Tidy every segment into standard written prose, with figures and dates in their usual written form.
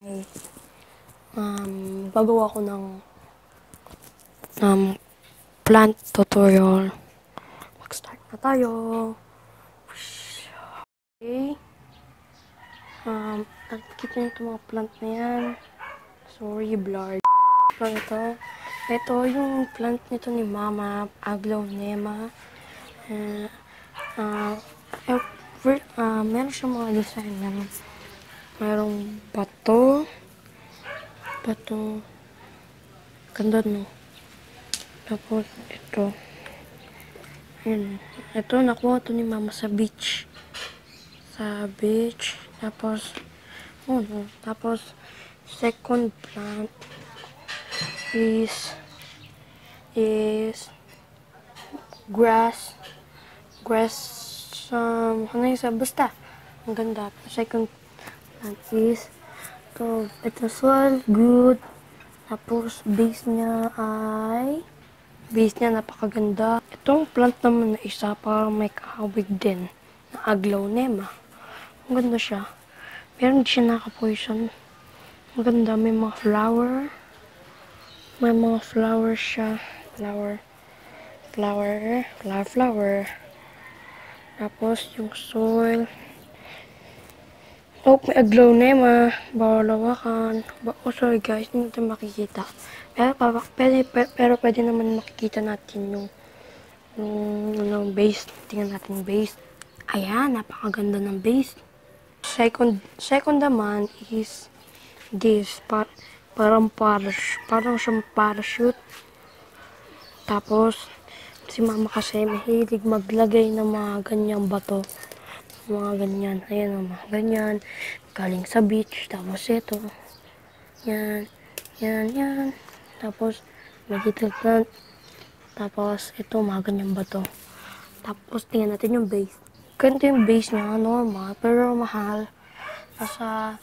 Okay. Gagawa ko ng plant tutorial. Mag-start na tayo. Okay. Nakikita niyo itong mga plant na yan. Sorry, blurred. Ito yung plant nito ni Mama, Aglaonema. Meron siyang mga design. Merong bato. Ganda, no? Tapos, ito. Ayan. Ito, nakuha to ni Mama sa beach. Tapos, tapos, second plant is grass. Ano yung isa? Basta. Ang ganda. Second plant is ito soil, good. Tapos, base niya napakaganda. Itong plant naman na isa, parang may kahawig din, na Aglaonema. Ang ganda siya. Pero hindi siya naka-poison. Ang ganda, may mga flower. May mga flower siya. Flower. Tapos, yung soil. Oh, may Aglaonema. Bawal hawakan. Oh, sorry guys, hindi natin makikita. Pero pwede naman makikita natin yung base. Tingnan natin yung base. Ayan, napakaganda ng base. Second naman is this. Parang siyang parachute. Tapos, si Mama kasi mahilig maglagay ng mga ganyang bato. Mga ganyan. Ayan, mga ganyan. Galing sa beach. Tapos ito. Yan. Tapos, may little plant. Tapos, ito, mga ganyang bato. Tapos, tingnan natin yung base. Ganito yung base niya. Normal. Pero mahal. Nasa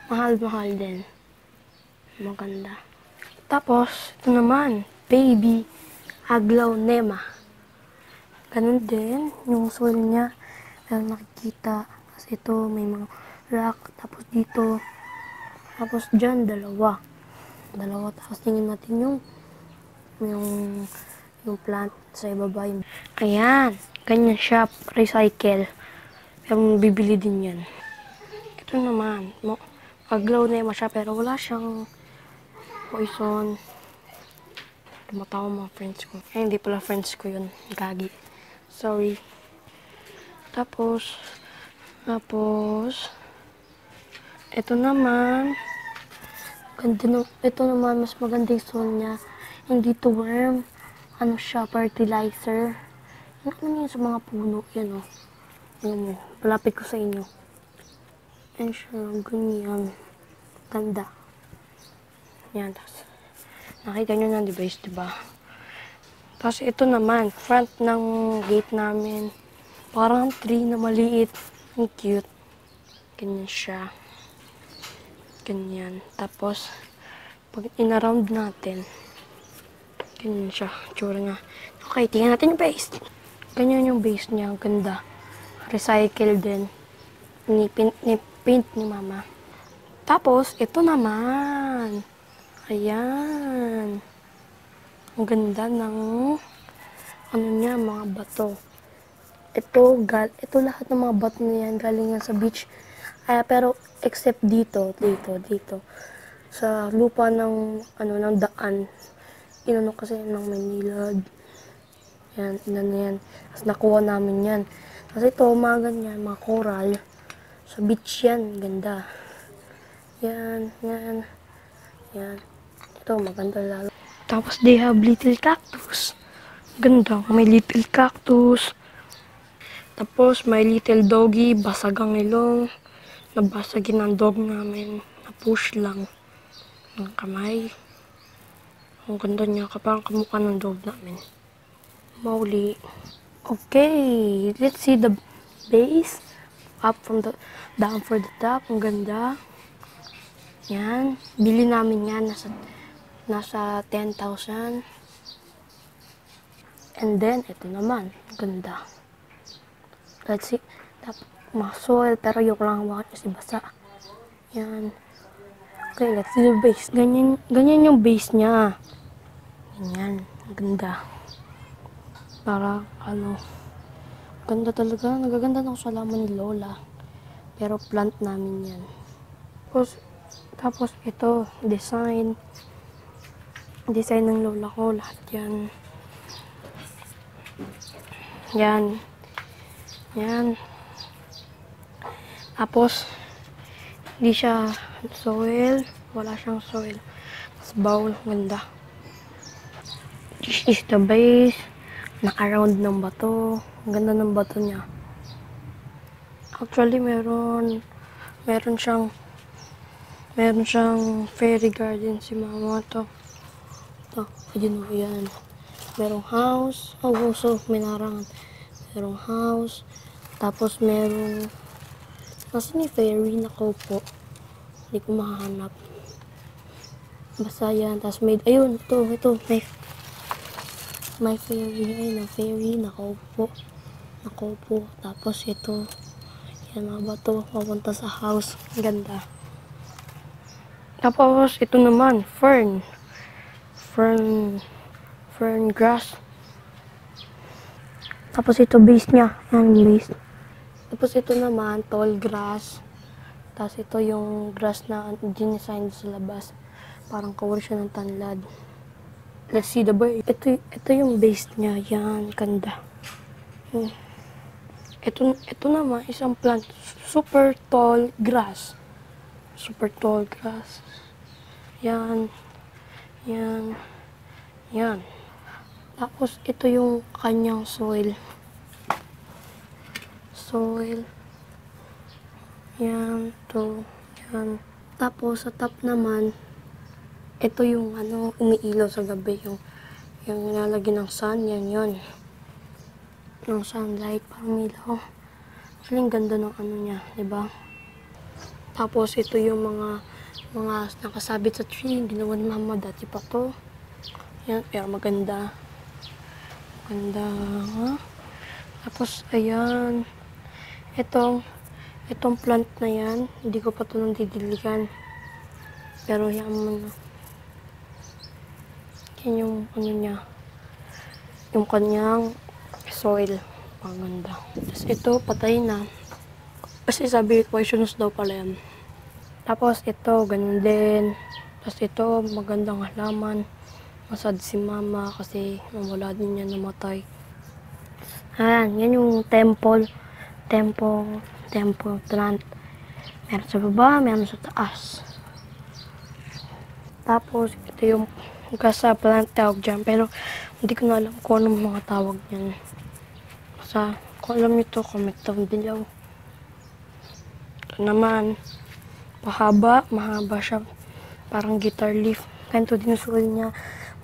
mahal din. Maganda. Tapos, ito naman. Baby Aglaonema. Ganun din, yung soil niya, pero nakikita. Tapos ito, may mga rock. Tapos dito, tapos dyan, dalawa. Tapos tingin natin yung plant sa ibaba. Ayan, ganyan siya, recycle. Pero bibili din yan. Ito naman, Aglaonema siya, pero wala siyang poison. Tumatawa mga friends ko. Eh, hindi pala friends ko yun. Gagi. Sorry. Tapos, ito naman, mas magandang soil niya. Hindi to worm. Ano siya, fertilizer. Ano yun sa mga puno? Yan o. Yan o. Palapit ko sa inyo. Yan siya, ganyan. Ganda. Yan, tapos, nakita nyo na, diba? Tapos ito naman, front ng gate namin. Parang tree na maliit. Ang cute. Ganyan siya. Ganyan. Tapos, pag in-around natin, ganyan siya. Tsura niya. Okay, tingnan natin yung base. Ganyan yung base niya. Ang ganda. Recycle din. Paint ni Mama. Tapos, ito naman. Ayan. Ang ganda ng mga bato. Ito lahat ng mga bato na yan galing yan sa beach. Pero except dito. Sa lupa ng daan. Inano kasi ng Maynilad. Yan, yan. Tapos nakuha namin yan. Kasi ito, mga ganyan, mga coral. Sa beach yan, ganda. Yan. Ito, maganda lalo. Tapos they have little cactus. Ganda, may little cactus. Tapos may little doggy, basag ang ilong. Nabasagin ang dog namin. Na-push lang ng kamay. Ang ganda niya, parang kamukha ng dog namin. Mauli. Okay, let's see the base. Down for the top. Ang ganda. Yan. Bili namin yan. Nasa 10,000. And then, ito naman. Ganda. Let's see. mga soil, pero yung lang hawakan kasi basa. Yan. Okay, let's do the base. Ganyan yung base niya. Ganyan. Ang ganda. Para, ganda talaga. Nagaganda ng salaman ni Lola. Pero plant namin yan. Tapos ito, design. Design ng Lola ko. Lahat yan. Yan. Yan. Tapos, hindi siya soil. Wala siyang soil. Tapos bowl. Ganda. This is the base. Naka-round ng bato. Ang ganda ng bato niya. Actually, meron siyang fairy garden si mama to. Ito, ayun o yan. Merong house. So, may narangan. Merong house. Tapos, nasaan yung fairy na po? Hindi ko makahanap. Basta yan. Tapos, ayun, ito, may fairy. Ayun, fairy, nakaupo. Tapos, ito. Yan, mga bato. Papunta sa house. Ganda. Tapos, ito naman, fern grass. Tapos ito base niya. Yan base. Tapos ito naman, tall grass. Tapos ito yung grass na dinisign sa labas. Parang kawal siya ng tanlad. Let's see the bird. Ito yung base niya. Yan, ganda. Ito naman, isang plant. Super tall grass. Yan. Yan. Tapos, ito yung kanyang soil. Yan, yan. Tapos, sa top naman, ito yung umiilaw sa gabi. Yung nilalagyan ng sun, yan yun. Ng sunlight, parang ilaw. Actually, ang ganda ng niya, diba? Tapos, ito yung mga nakasabit sa tree. Ginawa ni mama, dati pa to. Yan, pero maganda. Ha? Tapos, ayan. Itong plant na yan, hindi ko pa ito nang didiligan. Pero, yan mo na. Yan yung, niya. Yung kanyang soil. Panganda. Tapos, ito, patay na. Kasi sabi, poisonous daw pala yan. Tapos, ito, ganun din. Tapos, ito, magandang halaman. Masad si mama kasi wala din niya namatay. Ayan, yan yung temple plant. Meron sa baba, meron sa taas. Tapos, ito yung gasa plant tawag dyan. Pero, hindi ko na alam kung anong mga tawag niyan. Basta, kung alam nyo ito, comment down below. Ito naman, mahaba siya. Parang guitar leaf. Ganito din yung soil niya.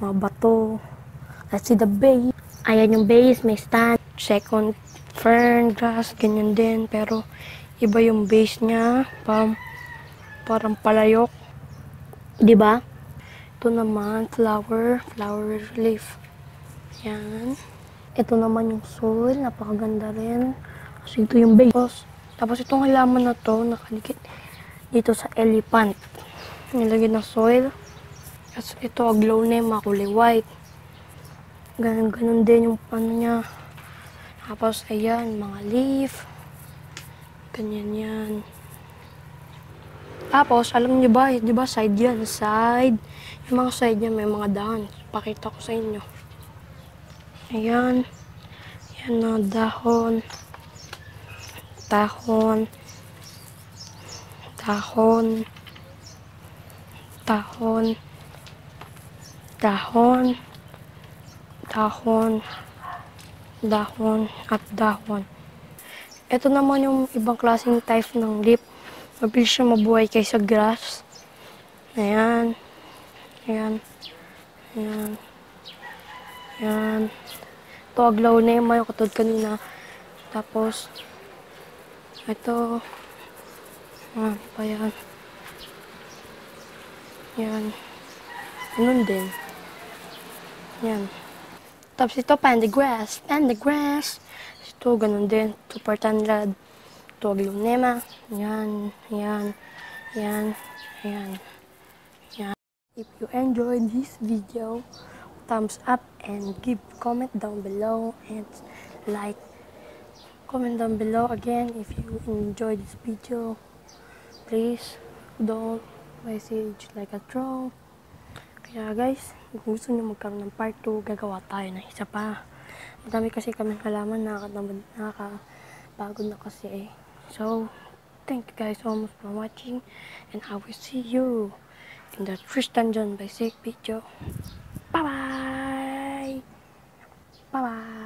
Mga bato. Let's see the base. Ayan yung base, may stand. Second, fern, grass, ganyan din. Pero, iba yung base niya. Parang palayok. Diba? Ito naman, flower leaf. Yan. Ito naman yung soil, napakaganda rin. Kasi ito yung base. Tapos itong halaman na to, nakalikit dito sa elephant. Nilagyan ng soil. Tapos ito, aglaonema, kulay white. Ganun din yung niya. Tapos, ayan, mga leaf. Ganyan yan. Tapos, alam niyo ba, di ba side yan? Side. Yung mga side niya may mga dahon. Pakita ko sa inyo. Ayan. Yan na, dahon. Dahon. At dahon. Ito naman yung ibang klaseng type ng leaf. Mabilis siya mabuhay kaysa grass. Ayan. Ito, aglaonema yung katulad kanina. Tapos, ito. Pa yan. Yan. Ganun din. Yan. Tapos ito, panda grass. Ito, ganun din. Super tanlad. Tuwag Lunema. Yan, yan, yan, yan, yan. If you enjoyed this video, thumbs up and give comment down below and like. Comment down below again if you enjoyed this video. Please don't message like a troll. Kaya guys, kung gusto nyo magkaroon ng part 2, gagawa tayo ng isa pa. Madami kasi kaming halaman, nakakapagod na kasi eh. So, thank you guys so much for watching and I will see you in the Tristan John Basic video. Bye bye! Bye bye!